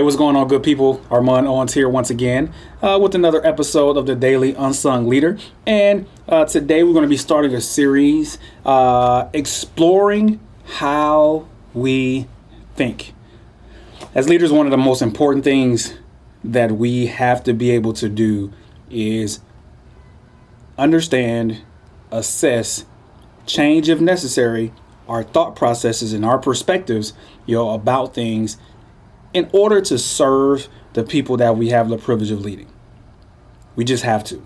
Hey, what's going on, good people? Armand Owens here once again with another episode of the Daily Unsung Leader. And today we're going to be starting a series exploring how we think. As leaders, one of the most important things that we have to be able to do is understand, assess, change if necessary, our thought processes and our perspectives, about things in order to serve the people that we have the privilege of leading. We just have to.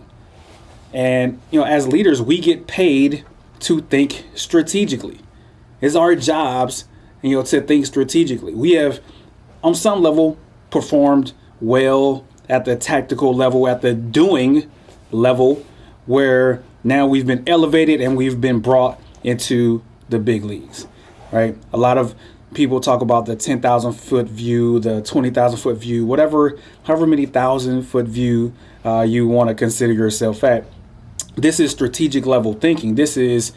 And, as leaders, we get paid to think strategically. It's our jobs, to think strategically. We have, on some level, performed well at the tactical level, at the doing level, where now we've been elevated and we've been brought into the big leagues, right? A lot of people talk about the 10,000 foot view, the 20,000 foot view, however many 1,000-foot view you want to consider yourself at. This is strategic level thinking. This is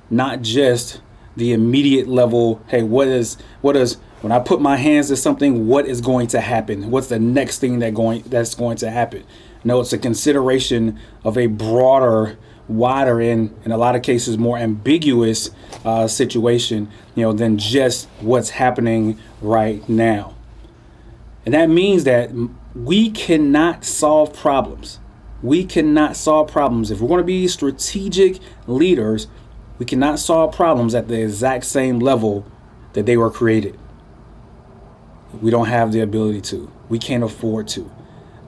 not just the immediate level. Hey, what is when I put my hands to something, what is going to happen? What's the next thing that's going to happen? No, it's a consideration of a broader, wider, and in a lot of cases more ambiguous situation, than just what's happening right now. And that means that we cannot solve problems. We cannot solve problems. If we're going to be strategic leaders, we cannot solve problems at the exact same level that they were created. We don't have the ability to. We can't afford to.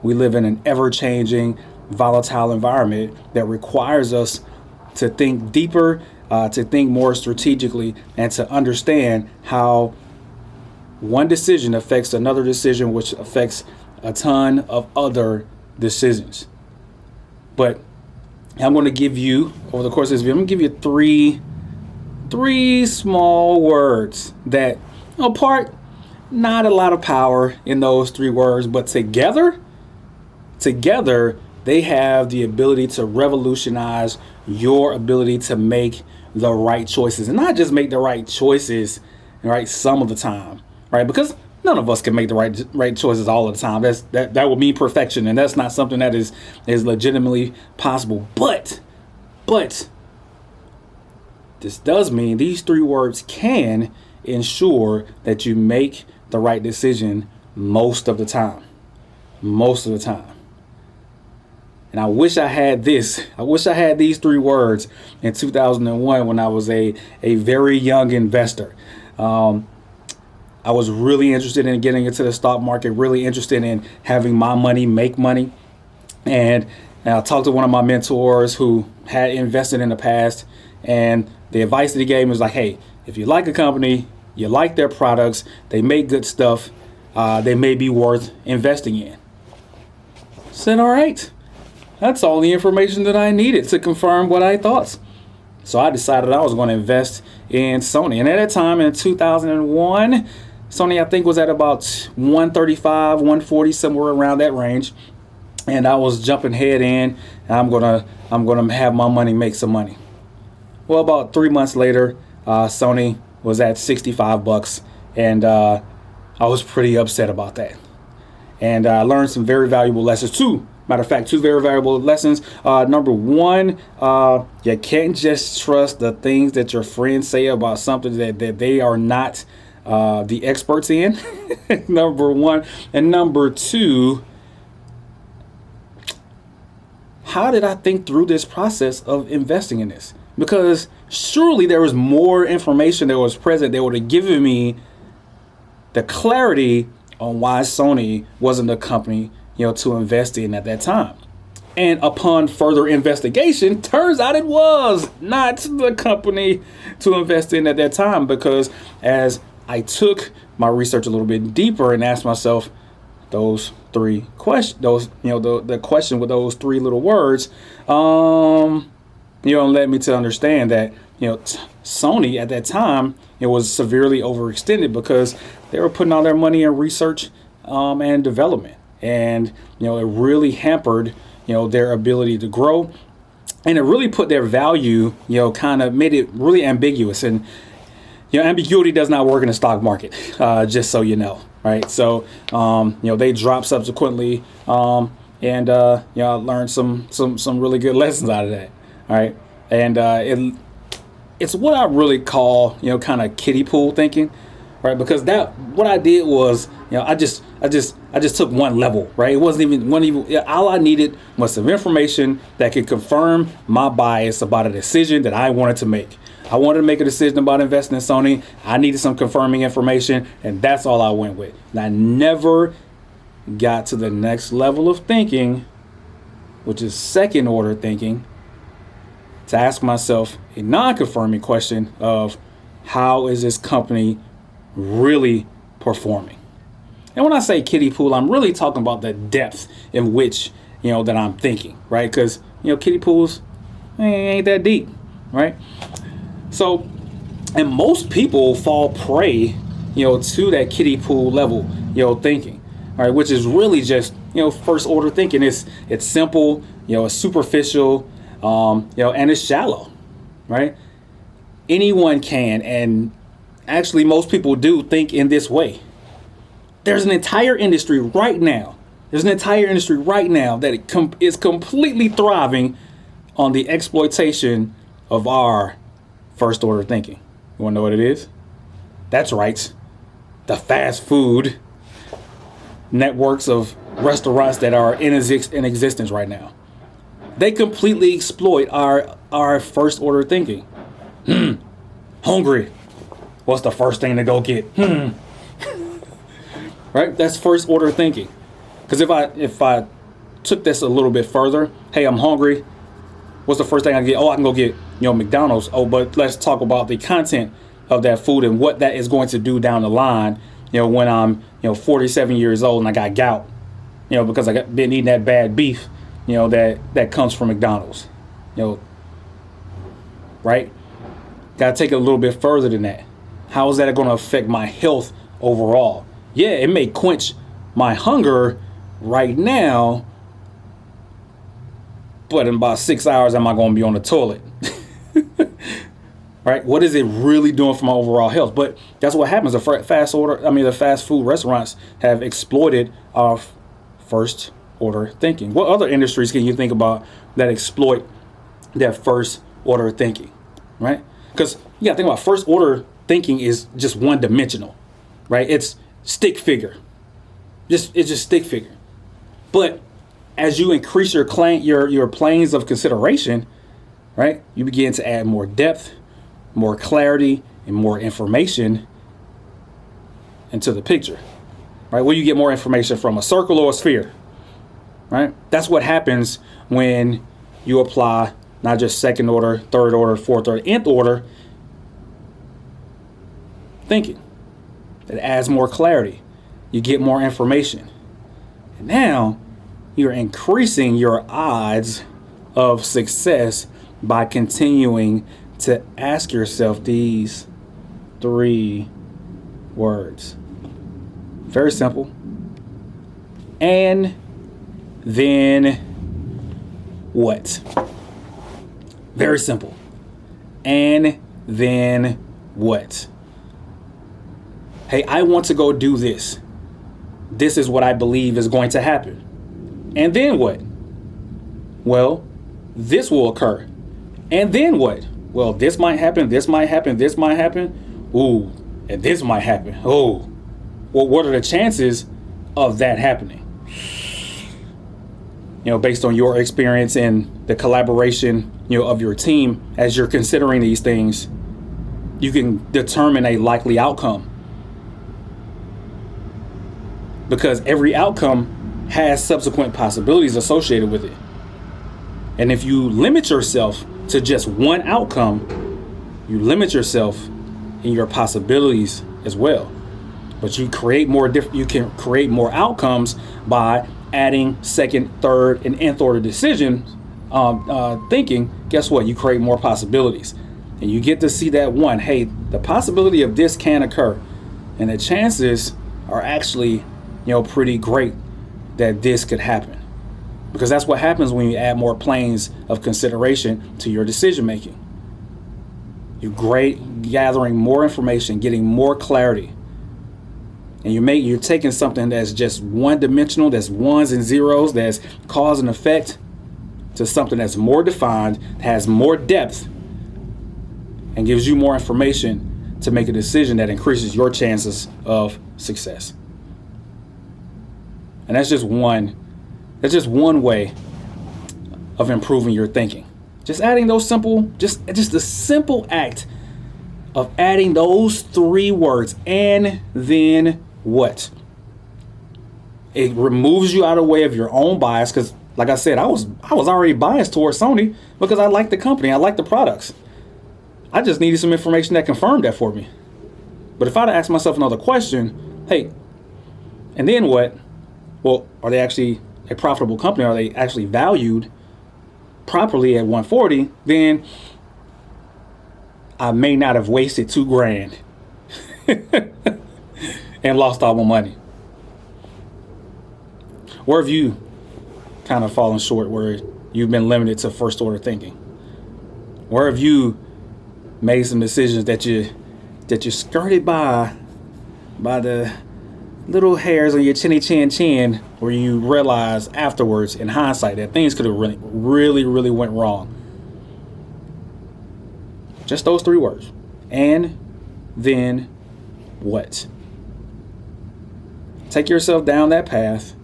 We live in an ever-changing, volatile environment that requires us to think deeper, to think more strategically, and to understand how one decision affects another decision, which affects a ton of other decisions. But I'm going to give you, over the course of this video, I'm going to give you three small words that, apart, not a lot of power in those three words, but together, they have the ability to revolutionize your ability to make the right choices, and not just make the right choices, right, some of the time, right? Because none of us can make the right choices all of the time. That would mean perfection, and that's not something that is legitimately possible. But this does mean these three words can ensure that you make the right decision most of the time. Most of the time. And I wish I had this. I wish I had these three words in 2001 when I was a very young investor. I was really interested in getting into the stock market, really interested in having my money make money. And I talked to one of my mentors who had invested in the past, and the advice that he gave me was like, hey, if you like a company, you like their products, they make good stuff, they may be worth investing in. I said, all right. That's all the information that I needed to confirm what I thought. So I decided I was going to invest in Sony. And at that time in 2001, Sony, I think, was at about 135, 140, somewhere around that range. And I was jumping head in, and I'm gonna have my money make some money. Well, about 3 months later, Sony was at $65, and I was pretty upset about that. And I learned some very valuable lessons too. Matter of fact, two very valuable lessons. Number one, you can't just trust the things that your friends say about something that they are not the experts in. Number one. And number two, how did I think through this process of investing in this? Because surely there was more information that was present that would have given me the clarity on why Sony wasn't a company to invest in at that time. And upon further investigation, turns out it was not the company to invest in at that time, because as I took my research a little bit deeper and asked myself those three questions, the question with those three little words, led me to understand that, Sony at that time, it was severely overextended because they were putting all their money in research and development. And, it really hampered, their ability to grow. And it really put their value, kind of made it really ambiguous. And, ambiguity does not work in the stock market, just so you know. right? So, they dropped subsequently, and I learned some really good lessons out of that, all right? And it's what I really call, kind of kiddie pool thinking, right? Because that what I did was, I just took one level, right? It wasn't even all I needed was some information that could confirm my bias about a decision that I wanted to make. I wanted to make a decision about investing in Sony. I needed some confirming information, and that's all I went with. And I never got to the next level of thinking, which is second order thinking, to ask myself a non-confirming question of how is this company really performing? And when I say kiddie pool, I'm really talking about the depth in which, that I'm thinking, right? Because, kiddie pools ain't that deep, right? So, and most people fall prey, to that kiddie pool level, thinking, all right, which is really just, first order thinking. It's simple, it's superficial, and it's shallow, right? Anyone can, and actually most people do think in this way. There's an entire industry right now. That is completely thriving on the exploitation of our first order thinking. You want to know what it is? That's right. The fast food networks of restaurants that are in existence right now. They completely exploit our first order thinking. Hungry. What's the first thing to go get? Right? That's first order thinking. Because if I took this a little bit further, hey, I'm hungry. What's the first thing I get? Oh, I can go get, McDonald's. Oh, but let's talk about the content of that food and what that is going to do down the line, when I'm, 47 years old and I got gout, because I been eating that bad beef, that comes from McDonald's, right? Got to take it a little bit further than that. How is that going to affect my health overall? Yeah, it may quench my hunger right now, but in about 6 hours, am I going to be on the toilet? Right? What is it really doing for my overall health? But that's what happens. The fast food restaurants have exploited our first order thinking. What other industries can you think about that exploit that first order thinking? Right? Because you got to think about first order thinking is just one dimensional, right? It's stick figure. It's just stick figure. But as you increase your planes of consideration, right, you begin to add more depth, more clarity, and more information into the picture, right? Where you get more information from, a circle or a sphere, right? That's what happens when you apply not just second order, third order, fourth order, nth order thinking. It adds more clarity. You get more information. And now you're increasing your odds of success by continuing to ask yourself these 3 words. Very simple. And then what? Very simple. And then what? Hey, I want to go do this. This is what I believe is going to happen. And then what? Well, this will occur. And then what? Well, this might happen, this might happen, this might happen. Ooh, and this might happen. Oh, well, what are the chances of that happening? Based on your experience and the collaboration, of your team, as you're considering these things, you can determine a likely outcome. Because every outcome has subsequent possibilities associated with it. And if you limit yourself to just one outcome, you limit yourself in your possibilities as well. But you create more you can create more outcomes by adding second, third, and nth order decisions thinking. Guess what? You create more possibilities. And you get to see that one, hey, the possibility of this can occur. And the chances are actually, pretty great that this could happen. Because that's what happens when you add more planes of consideration to your decision making. You're gathering more information, getting more clarity. and you're taking something that's just one dimensional, that's ones and zeros, that's cause and effect, to something that's more defined, has more depth, and gives you more information to make a decision that increases your chances of success. And that's just one way of improving your thinking. Just adding those just the simple act of adding those 3 words, and then what? It removes you out of the way of your own bias, because like I said, I was already biased towards Sony because I like the company, I like the products. I just needed some information that confirmed that for me. But if I'd asked myself another question, hey, and then what? Well, are they actually a profitable company? Are they actually valued properly at 140? Then I may not have wasted $2,000 and lost all my money. Where have you kind of fallen short, where you've been limited to first order thinking? Where have you made some decisions that you skirted by the little hairs on your chin, where you realize afterwards, in hindsight, that things could have really went wrong? Just those 3 words. And then what? Take yourself down that path.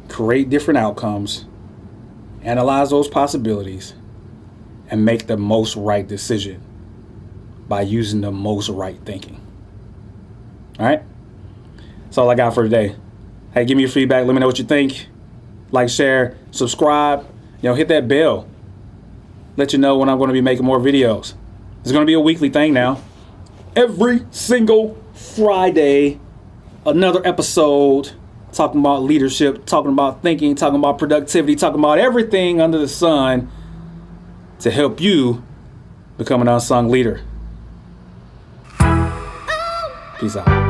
Create different outcomes. Analyze those possibilities. And make the most right decision by using the most right thinking. All right? That's all I got for today. Hey, give me your feedback. Let me know what you think. Like, share, subscribe. Hit that bell. Let you know when I'm going to be making more videos. It's going to be a weekly thing now. Every single Friday, another episode talking about leadership, talking about thinking, talking about productivity, talking about everything under the sun to help you become an unsung leader. Peace out.